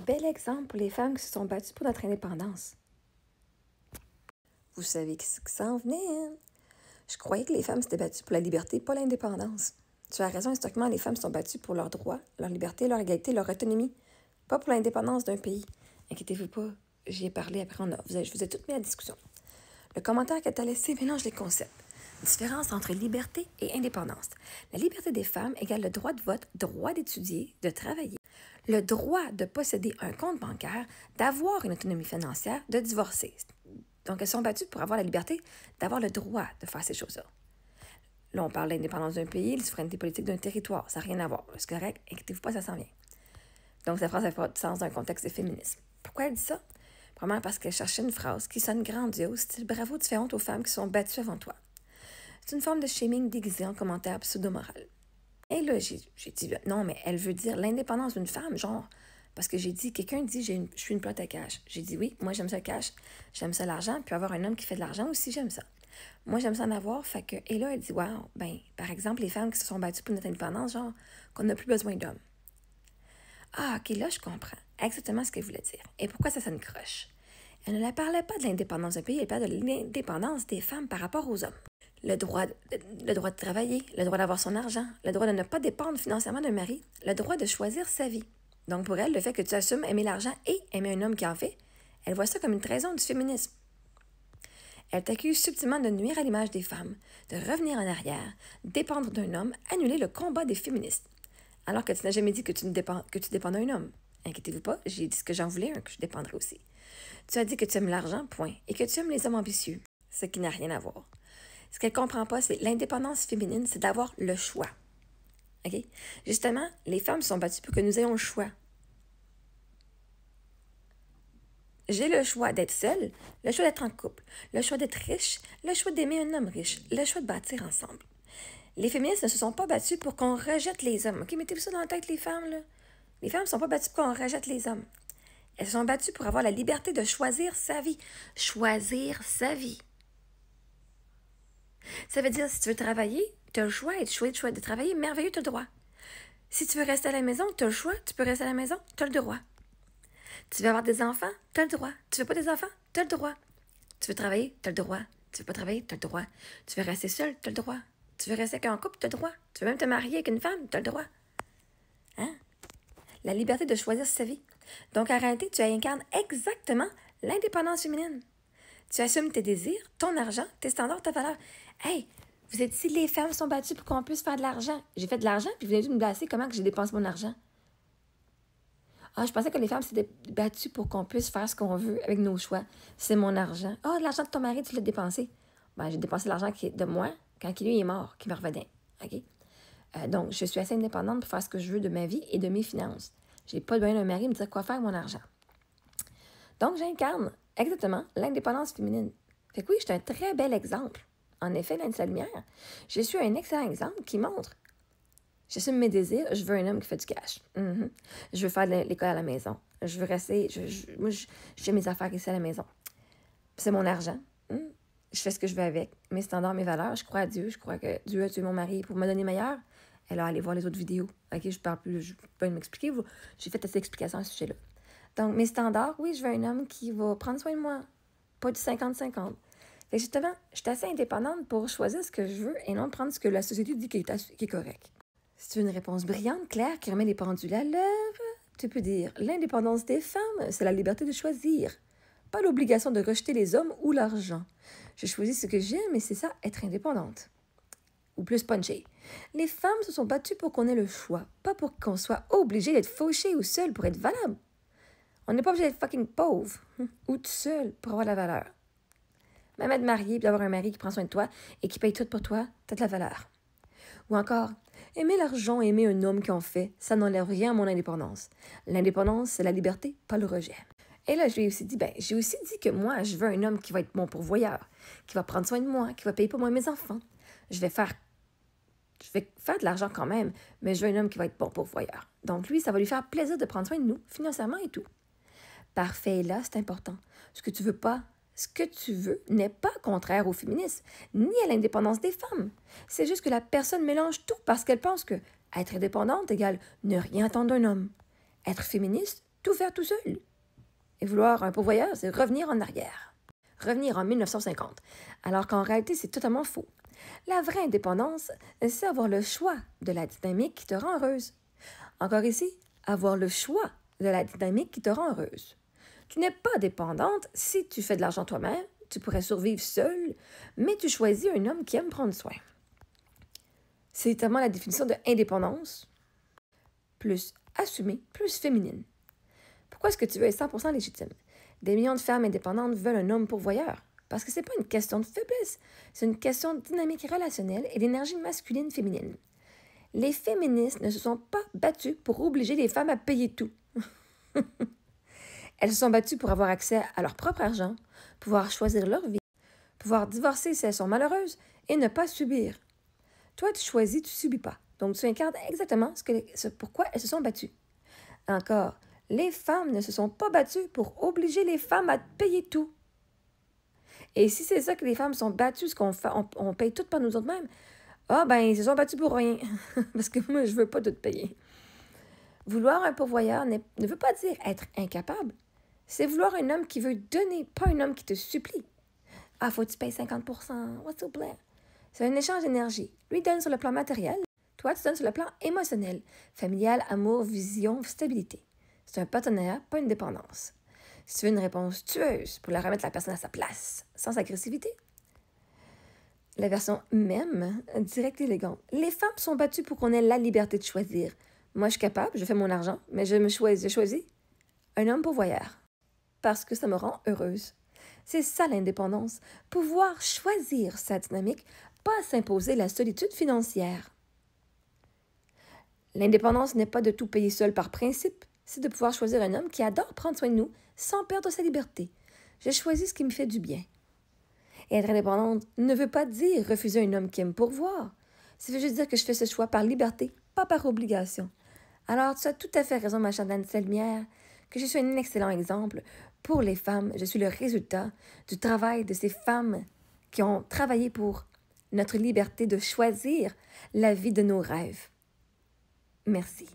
bel exemple pour les femmes qui se sont battues pour notre indépendance. Vous savez ce qui s'en venait, hein? Je croyais que les femmes s'étaient battues pour la liberté, pas l'indépendance. Tu as raison, historiquement, les femmes se sont battues pour leurs droits, leur liberté, leur égalité, leur autonomie, pas pour l'indépendance d'un pays. Inquiétez-vous pas, j'y ai parlé après, je vous ai toutes mis à discussion. Le commentaire que tu as laissé mélange les concepts. Différence entre liberté et indépendance. La liberté des femmes égale le droit de vote, droit d'étudier, de travailler, le droit de posséder un compte bancaire, d'avoir une autonomie financière, de divorcer. Donc, elles sont battues pour avoir la liberté d'avoir le droit de faire ces choses-là. Là, on parle de l'indépendance d'un pays, la souveraineté politique d'un territoire. Ça n'a rien à voir. C'est correct, inquiétez-vous pas, ça s'en vient. Donc, cette phrase n'a pas de sens dans un contexte de féminisme. Pourquoi elle dit ça? Premièrement, parce qu'elle cherchait une phrase qui sonne grandiose, style « Bravo, tu fais honte aux femmes qui sont battues avant toi ». C'est une forme de shaming déguisé en commentaire pseudo-moral. Et là, j'ai dit « Non, mais elle veut dire l'indépendance d'une femme, genre... » Parce que j'ai dit, quelqu'un dit, je suis une plate à cash. J'ai dit oui, moi j'aime ça le cash, j'aime ça l'argent, puis avoir un homme qui fait de l'argent aussi, j'aime ça. Moi j'aime ça en avoir, fait que, et là elle dit, wow, ben, par exemple, les femmes qui se sont battues pour notre indépendance, genre, qu'on n'a plus besoin d'hommes. Ah, ok, là je comprends exactement ce qu'elle voulait dire. Et pourquoi ça sonne croche? Elle ne parlait pas de l'indépendance d'un pays, elle parlait de l'indépendance des femmes par rapport aux hommes. Le droit de travailler, le droit d'avoir son argent, le droit de ne pas dépendre financièrement d'un mari, le droit de choisir sa vie. Donc, pour elle, le fait que tu assumes aimer l'argent et aimer un homme qui en fait, elle voit ça comme une trahison du féminisme. Elle t'accuse subtilement de nuire à l'image des femmes, de revenir en arrière, dépendre d'un homme, annuler le combat des féministes. Alors que tu n'as jamais dit que tu dépends d'un homme. Inquiétez-vous pas, j'ai dit ce que j'en voulais, que je dépendrais aussi. Tu as dit que tu aimes l'argent, point, et que tu aimes les hommes ambitieux, ce qui n'a rien à voir. Ce qu'elle ne comprend pas, c'est l'indépendance féminine, c'est d'avoir le choix. OK? Justement, les femmes sont battues pour que nous ayons le choix. J'ai le choix d'être seule, le choix d'être en couple, le choix d'être riche, le choix d'aimer un homme riche, le choix de bâtir ensemble. Les féministes ne se sont pas battues pour qu'on rejette les hommes. OK? Mettez-vous ça dans la tête, les femmes, là. Les femmes ne sont pas battues pour qu'on rejette les hommes. Elles se sont battues pour avoir la liberté de choisir sa vie. Choisir sa vie. Ça veut dire, si tu veux travailler, tu as le choix et tu choisis de travailler, merveilleux, tu as le droit. Si tu veux rester à la maison, tu as le choix, tu peux rester à la maison, tu as le droit. Tu veux avoir des enfants, tu as le droit. Tu veux pas des enfants, tu as le droit. Tu veux travailler, tu as le droit. Tu veux pas travailler, tu as le droit. Tu veux rester seul, tu as le droit. Tu veux rester avec un couple, tu as le droit. Tu veux même te marier avec une femme, tu as le droit. Hein? La liberté de choisir sa vie. Donc, en réalité, tu incarnes exactement l'indépendance féminine. Tu assumes tes désirs, ton argent, tes standards, ta valeur. Hey, vous êtes ici, les femmes sont battues pour qu'on puisse faire de l'argent. J'ai fait de l'argent, puis vous venez de me blaser comment que j'ai dépensé mon argent. Ah, je pensais que les femmes s'étaient battues pour qu'on puisse faire ce qu'on veut avec nos choix. C'est mon argent. Ah, l'argent de ton mari, tu l'as dépensé. Ben, j'ai dépensé l'argent qui est de moi quand lui est mort, qui me revenait. OK? Donc, je suis assez indépendante pour faire ce que je veux de ma vie et de mes finances. J'ai pas besoin d'un mari me dire quoi faire avec mon argent. Donc, j'incarne exactement l'indépendance féminine. Fait que oui, je suis un très bel exemple. En effet, l'Inde sa lumière, je suis un excellent exemple qui montre. J'assume mes désirs, je veux un homme qui fait du cash. Je veux faire l'école à la maison. Je veux rester, moi, j'ai mes affaires ici à la maison. C'est mon argent. Je fais ce que je veux avec. Mes standards, mes valeurs. Je crois à Dieu. Je crois que Dieu a tué mon mari pour me donner meilleur. Alors, allez voir les autres vidéos. OK, je parle plus, je peux pas m'expliquer. J'ai fait assez d'explications à ce sujet-là. Donc, mes standards, oui, je veux un homme qui va prendre soin de moi. Pas du 50-50. Fait que justement, je suis assez indépendante pour choisir ce que je veux et non prendre ce que la société dit qui est correct. C'est une réponse brillante, claire, qui remet les pendules à l'heure. Tu peux dire, l'indépendance des femmes, c'est la liberté de choisir. Pas l'obligation de rejeter les hommes ou l'argent. Je choisis ce que j'aime et c'est ça, être indépendante. Ou plus punché. Les femmes se sont battues pour qu'on ait le choix, pas pour qu'on soit obligé d'être fauché ou seul pour être valable. On n'est pas obligé d'être fucking pauvre ou tout seul pour avoir de la valeur. Même être marié et d'avoir un mari qui prend soin de toi et qui paye tout pour toi, t'as de la valeur. Ou encore, aimer l'argent et aimer un homme qui en fait, ça n'enlève rien à mon indépendance. L'indépendance, c'est la liberté, pas le rejet. Et là, je lui ai aussi dit, que moi, je veux un homme qui va être mon pourvoyeur, qui va prendre soin de moi, qui va payer pour moi mes enfants. Je vais faire de l'argent quand même, mais je veux un homme qui va être bon pourvoyeur. Donc lui, ça va lui faire plaisir de prendre soin de nous, financièrement et tout. Parfait, là, c'est important. Ce que tu veux n'est pas contraire au féminisme, ni à l'indépendance des femmes. C'est juste que la personne mélange tout parce qu'elle pense que être indépendante égale ne rien attendre d'un homme. Être féministe tout faire tout seul. Et vouloir un pourvoyeur, c'est revenir en arrière. Revenir en 1950, alors qu'en réalité, c'est totalement faux. La vraie indépendance, c'est avoir le choix de la dynamique qui te rend heureuse. Encore ici, avoir le choix de la dynamique qui te rend heureuse. Tu n'es pas dépendante si tu fais de l'argent toi-même, tu pourrais survivre seule, mais tu choisis un homme qui aime prendre soin. C'est tellement la définition de indépendance, plus assumée, plus féminine. Pourquoi est-ce que tu veux être 100% légitime? Des millions de femmes indépendantes veulent un homme pourvoyeur. Parce que ce n'est pas une question de faiblesse, c'est une question de dynamique relationnelle et d'énergie masculine-féminine. Les féministes ne se sont pas battues pour obliger les femmes à payer tout. Elles se sont battues pour avoir accès à leur propre argent, pouvoir choisir leur vie, pouvoir divorcer si elles sont malheureuses et ne pas subir. Toi, tu choisis, tu ne subis pas. Donc, tu incarnes exactement pourquoi elles se sont battues. Encore, les femmes ne se sont pas battues pour obliger les femmes à payer tout. Et si c'est ça que les femmes sont battues, ce qu'on fait, on paye tout par nous autres-mêmes, ils se sont battus pour rien. Parce que moi, je veux pas tout payer. Vouloir un pourvoyeur ne veut pas dire être incapable. C'est vouloir un homme qui veut donner, pas un homme qui te supplie. Ah, faut que tu payes 50%, what's up, plaît? C'est un échange d'énergie. Lui donne sur le plan matériel, toi, tu donnes sur le plan émotionnel, familial, amour, vision, stabilité. C'est un partenariat, pas une dépendance. Si tu veux une réponse tueuse pour la remettre la personne à sa place, sans agressivité. La version même, directe et élégante. Les femmes sont battues pour qu'on ait la liberté de choisir. Moi, je suis capable, je fais mon argent, mais j'ai choisi un homme pourvoyeur. Parce que ça me rend heureuse. C'est ça l'indépendance. Pouvoir choisir sa dynamique, pas s'imposer la solitude financière. L'indépendance n'est pas de tout payer seul par principe, c'est de pouvoir choisir un homme qui adore prendre soin de nous sans perdre sa liberté. Je choisis ce qui me fait du bien. Et être indépendante ne veut pas dire refuser un homme qui aime pourvoir. Ça veut juste dire que je fais ce choix par liberté, pas par obligation. Alors, tu as tout à fait raison, ma chère Dany-Selmière, que je suis un excellent exemple pour les femmes. Je suis le résultat du travail de ces femmes qui ont travaillé pour notre liberté de choisir la vie de nos rêves. Merci.